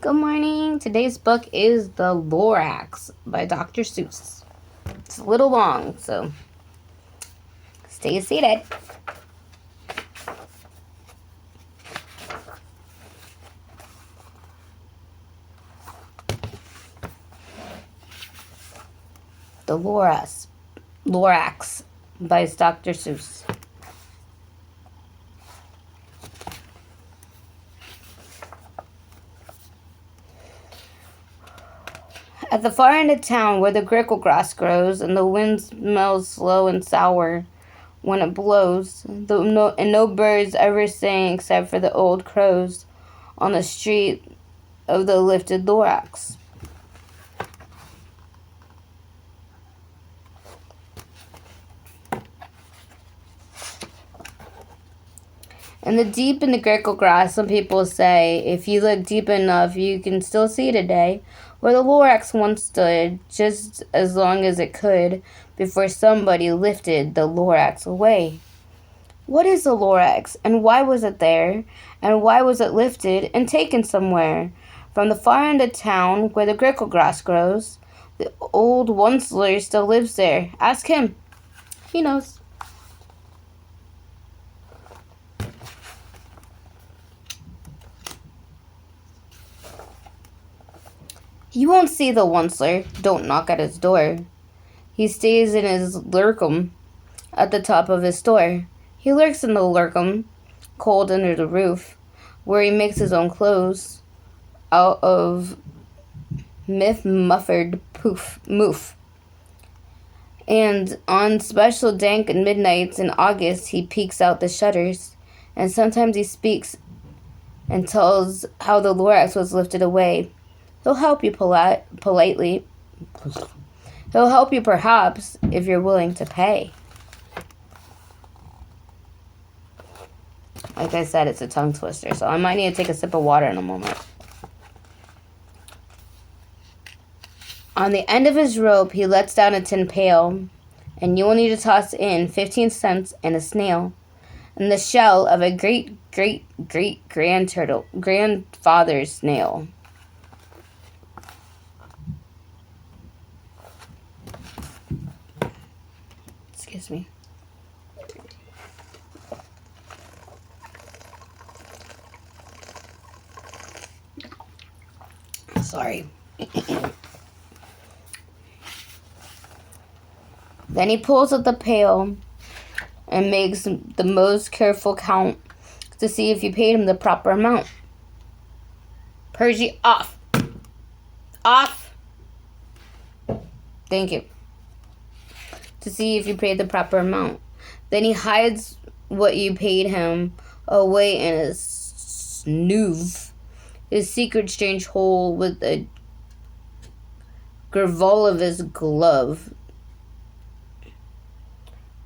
Good morning. Today's book is The Lorax by Dr. Seuss. It's a little long, so stay seated. The Lorax by Dr. Seuss. At the far end of town, where the grickle grass grows and the wind smells slow and sour when it blows, and no birds ever sing except for the old crows on the street of the lifted Lorax. In the grickle grass, some people say, if you look deep enough, you can still see today where the Lorax once stood, just as long as it could, before somebody lifted the Lorax away. What is the Lorax, and why was it there, and why was it lifted and taken somewhere? From the far end of town, where the grickle grass grows, the old Onceler still lives there. Ask him. He knows. You won't see the Onceler. Don't knock at his door. He stays in his lurkum at the top of his store. He lurks in the lurkum, cold under the roof, where he makes his own clothes out of muffered moof. And on special dank midnights in August, he peeks out the shutters, and sometimes he speaks and tells how the Lorax was lifted away. He'll help you politely. He'll help you perhaps if you're willing to pay. Like I said, it's a tongue twister, so I might need to take a sip of water in a moment. On the end of his rope, he lets down a tin pail, and you will need to toss in 15 cents and a snail, and the shell of a grandfather's snail. Excuse me. Sorry. Then he pulls out the pail and makes the most careful count to see if you paid him the proper amount. Percy, off. Off. Thank you. To see if you paid the proper amount. Then he hides what you paid him away in a snoove, his secret strange hole with a gravel of his glove.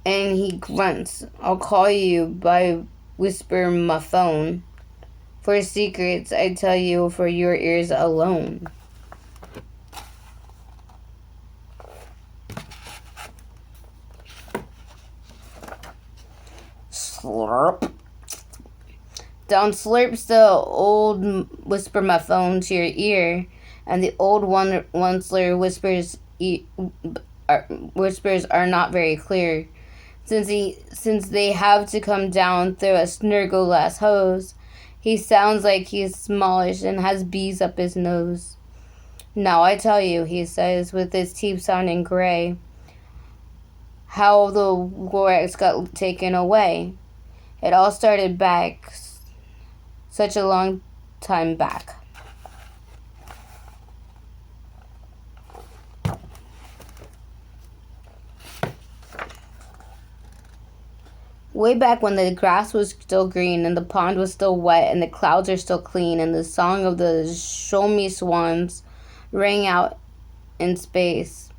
And he grunts, I'll call you by whisper my phone. For secrets I tell you for your ears alone. Slurp. Down slurps the old whisper my phone to your ear, and the old Onceler whispers are not very clear, since they have to come down through a snurgle-glass hose. He sounds like he's smallish and has bees up his nose. Now I tell you, he says, with his teeth sounding gray, how the Lorax got taken away. It all started back such a long time back. Way back when the grass was still green and the pond was still wet and the clouds are still clean and the song of the show-me swans rang out in space.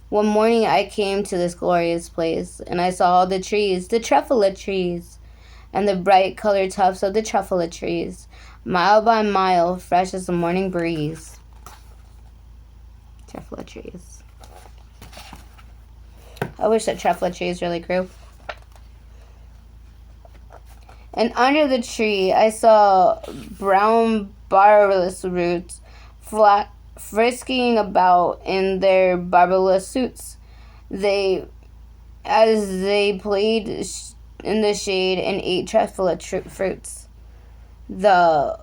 One morning I came to this glorious place and I saw all the trees, the truffula trees, and the bright colored tufts of the truffula trees, mile by mile, fresh as the morning breeze. Truffula trees. I wish that truffula trees really grew. And under the tree I saw brown barless roots frisking about in their barbarous suits. They, as they played in the shade and ate trustful fruits. The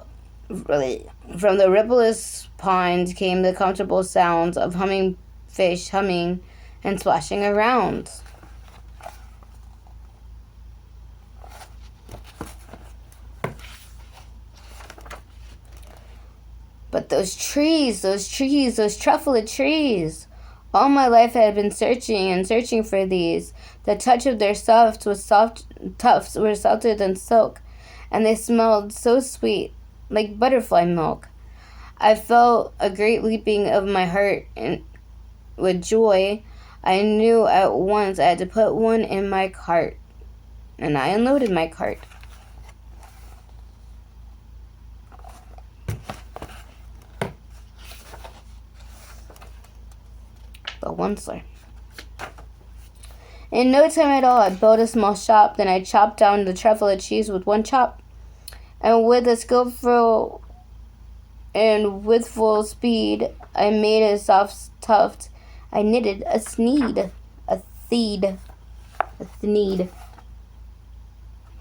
From the rippleless pond came the comfortable sounds of humming fish humming and splashing around. But those trees, those truffled trees. All my life I had been searching and searching for these. The touch of their tufts were softer than silk, and they smelled so sweet, like butterfly milk. I felt a great leaping of my heart, and with joy, I knew at once I had to put one in my cart, and I unloaded my cart. The Onceler. In no time at all, I built a small shop. Then I chopped down the truffle cheese with one chop, and with full speed, I made a soft tuft. I knitted a sneed. It's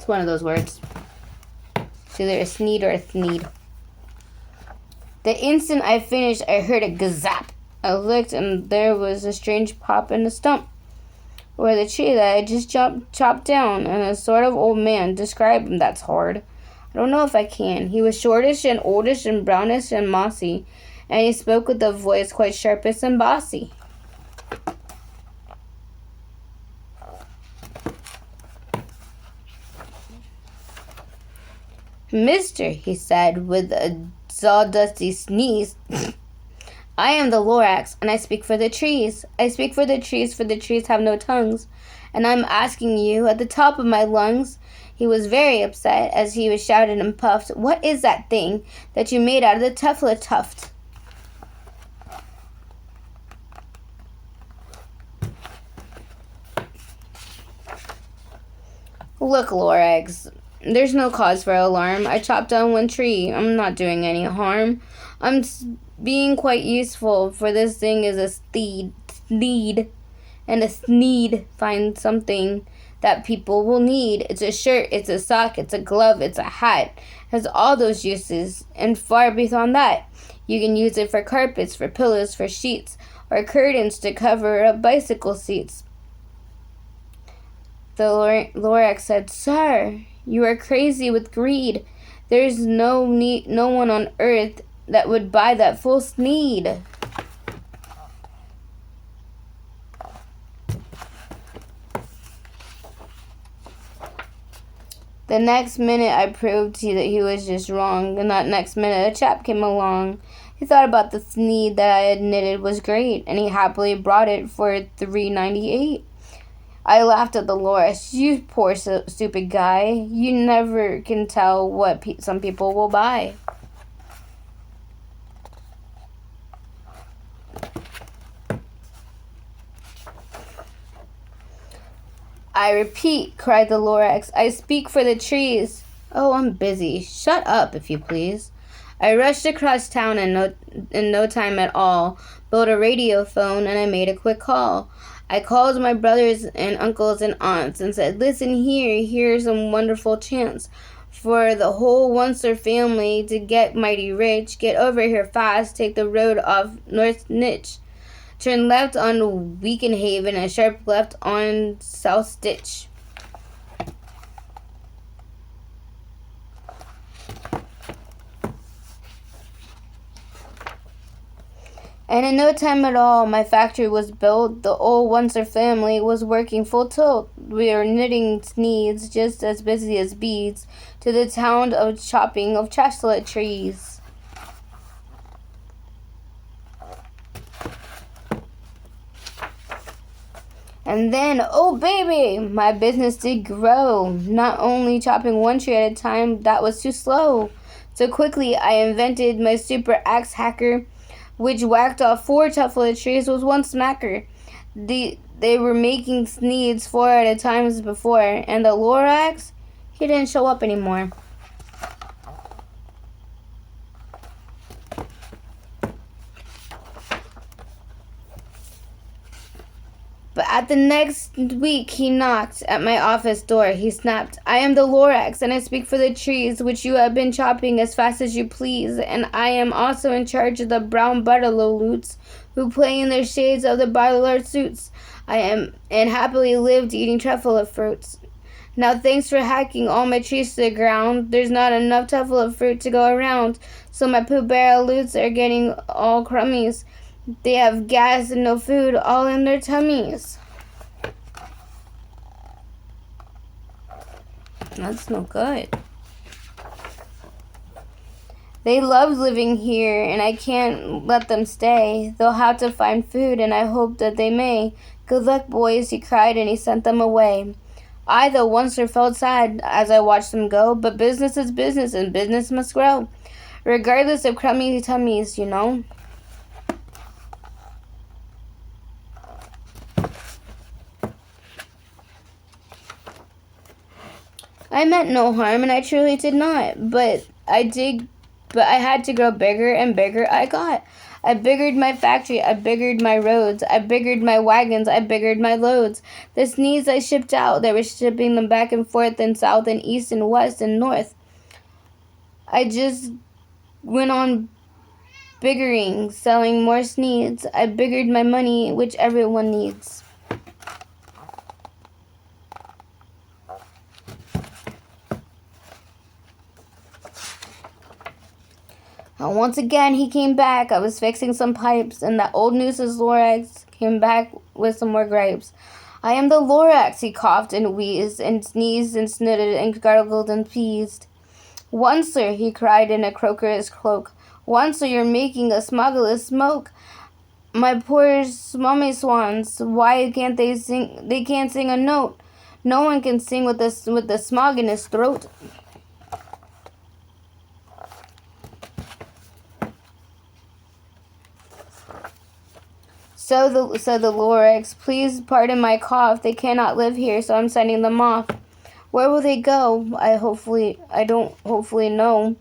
one of those words. It's either a sneed or a thneed. The instant I finished, I heard a gazap. I looked, and there was a strange pop in the stump where the tree that I just chopped down, and a sort of old man. Describe him, that's hard. I don't know if I can. He was shortish and oldish and brownish and mossy, and he spoke with a voice quite sharpish and bossy. Mister, he said with a sawdusty sneeze, I am the Lorax, and I speak for the trees. I speak for the trees have no tongues. And I'm asking you at the top of my lungs. He was very upset as he was shouted and puffed. What is that thing that you made out of the tuffle tuft? Look, Lorax, there's no cause for alarm. I chopped down one tree. I'm not doing any harm. I'm being quite useful, for this thing is a sneed, and a sneed finds something that people will need. It's a shirt, it's a sock, it's a glove, it's a hat. It has all those uses, and far beyond that. You can use it for carpets, for pillows, for sheets, or curtains to cover up bicycle seats. The Lorax said, Sir, you are crazy with greed. There is no one on earth that would buy that full sneed. The next minute I proved that he was just wrong, and that next minute a chap came along. He thought about the sneed that I had knitted was great, and he happily brought it for $3.98. I laughed at the Lorax. You poor stupid guy. You never can tell what some people will buy. I repeat, cried the Lorax, I speak for the trees. Oh, I'm busy. Shut up, if you please. I rushed across town in no time at all, built a radio phone, and I made a quick call. I called my brothers and uncles and aunts and said, Listen here, here's a wonderful chance for the whole Onceler family to get mighty rich. Get over here fast, take the road off North Nitch. Turn left on Weakenhaven and sharp left on South Stitch. And in no time at all, my factory was built. The old Onceler family was working full tilt. We were knitting sneeds, just as busy as beads, to the town of chopping of chestnut trees. And then, oh baby, my business did grow. Not only chopping one tree at a time, that was too slow. So quickly, I invented my super axe hacker, which whacked off 4 tuffle trees with one smacker. They were making sneeds 4 at a time as before, and the Lorax, he didn't show up anymore. But at the next week he knocked at my office door. He snapped, "I am the Lorax, and I speak for the trees which you have been chopping as fast as you please, and I am also in charge of the brown buttalo loots who play in their shades of the butler suits. I am and happily lived eating truffle fruits. Now thanks for hacking all my trees to the ground. There's not enough truffle fruit to go around, so my Pooh Bear loots are getting all crummies. They have gas and no food all in their tummies." That's no good. "They love living here, and I can't let them stay. They'll have to find food, and I hope that they may. Good luck, boys," he cried, and he sent them away. I, though once, felt sad as I watched them go, but business is business, and business must grow, regardless of crummy tummies, you know. I meant no harm, and I truly did not. But I had to grow bigger and bigger I got. I biggered my factory, I biggered my roads, I biggered my wagons, I biggered my loads. The sneeze I shipped out, they were shipping them back and forth and south and east and west and north. I just went on biggering, selling more sneeds. I biggered my money, which everyone needs. And once again he came back. I was fixing some pipes, and that old nuisance Lorax came back with some more gripes. "I am the Lorax," he coughed and wheezed and sneezed and snooted and gargled and peased. "One, sir," he cried in a croaker's cloak. "One, sir, you're making a smuggless smoke. My poor mummy swans, why can't they sing? They can't sing a note. No one can sing with the smog in his throat." So the Lorax, "Please pardon my cough. They cannot live here, so I'm sending them off." "Where will they go?" I don't hopefully know.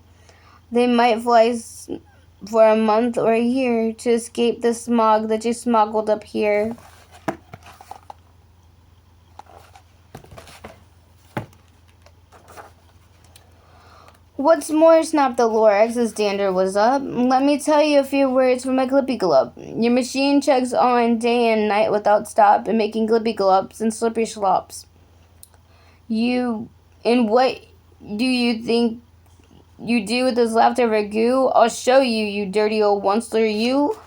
"They might fly for a month or a year to escape the smog that you smuggled up here." "What's more," snapped the Lorax as dander was up, "let me tell you a few words from my Glippy Glub. Your machine chugs on day and night without stop, and making Glippy Glubs and slippery slops. And what do you think you do with this leftover goo? I'll show you, you dirty old monster, you."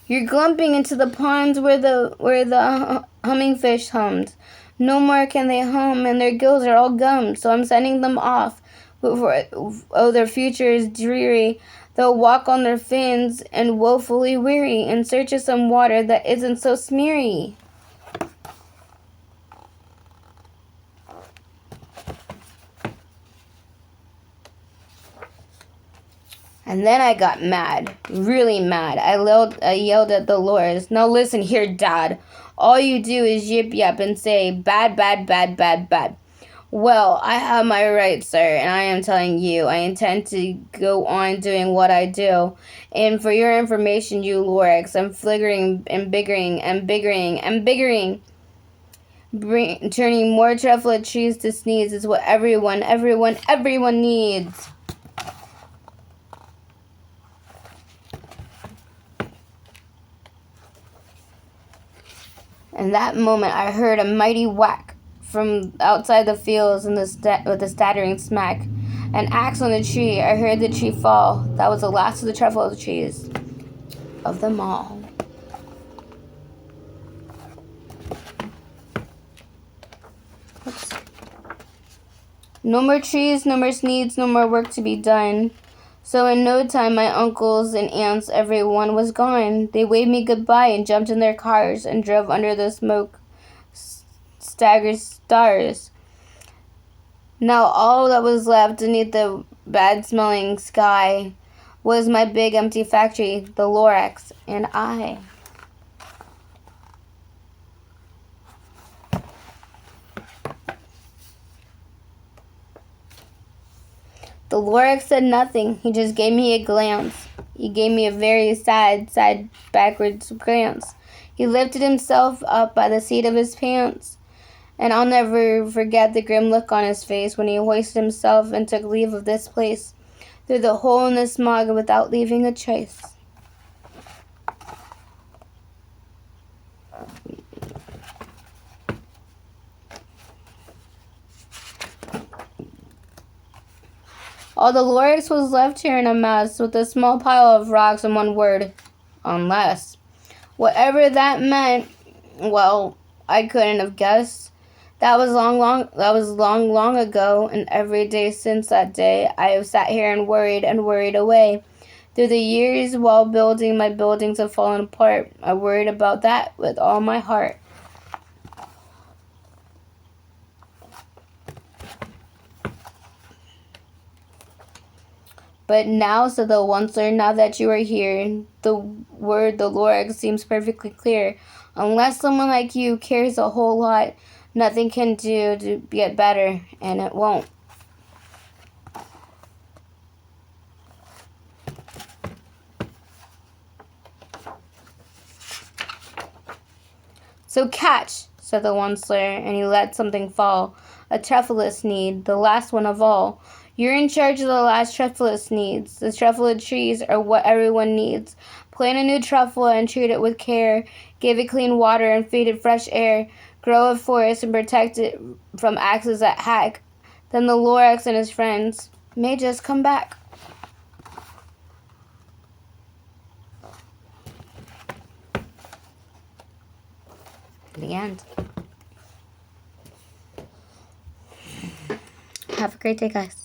"You're glumping into the ponds where the humming fish hummed. No more can they hum, and their gills are all gummed, so I'm sending them off. Their future is dreary. They'll walk on their fins and woefully weary in search of some water that isn't so smeary." And then I got mad, really mad. I yelled at the Lorax, "Now listen here, Dad. All you do is yip yap and say, bad, bad, bad, bad, bad. Well, I have my rights, sir, and I am telling you, I intend to go on doing what I do. And for your information, you Lorax, I'm fliggering and biggering and biggering and biggering. Turning more truffle trees to sneeze is what everyone needs." In that moment I heard a mighty whack from outside the fields with a staggering smack. An axe on the tree. I heard the tree fall. That was the last of the truffle trees. Of them all. Oops. No more trees, no more sneeds, no more work to be done. So in no time my uncles and aunts, everyone was gone. They waved me goodbye and jumped in their cars and drove under the smoke staggered stars. Now all that was left beneath the bad-smelling sky was my big empty factory, the Lorax, and I. The Lorax said nothing. He just gave me a glance. He gave me a very sad, backwards glance. He lifted himself up by the seat of his pants, and I'll never forget the grim look on his face when he hoisted himself and took leave of this place through the hole in the smog without leaving a trace. All the Lorax was left here in a mess, with a small pile of rocks and one word, unless. Whatever that meant, well, I couldn't have guessed. That was long ago, and every day since that day, I have sat here and worried away. Through the years, while building, my buildings have fallen apart. I worried about that with all my heart. But now, said the onceler, now that you are here, the word the Lorax seems perfectly clear. Unless someone like you cares a whole lot, nothing can do to get better, and it won't. So catch, said the onceler, and he let something fall. A trefoilus need, the last one of all. You're in charge of the last trefoilus needs. The trefoilid trees are what everyone needs. Plant a new trefoil and treat it with care. Give it clean water and feed it fresh air. Grow a forest and protect it from axes that hack. Then the Lorax and his friends may just come back. The end. Have a great day, guys.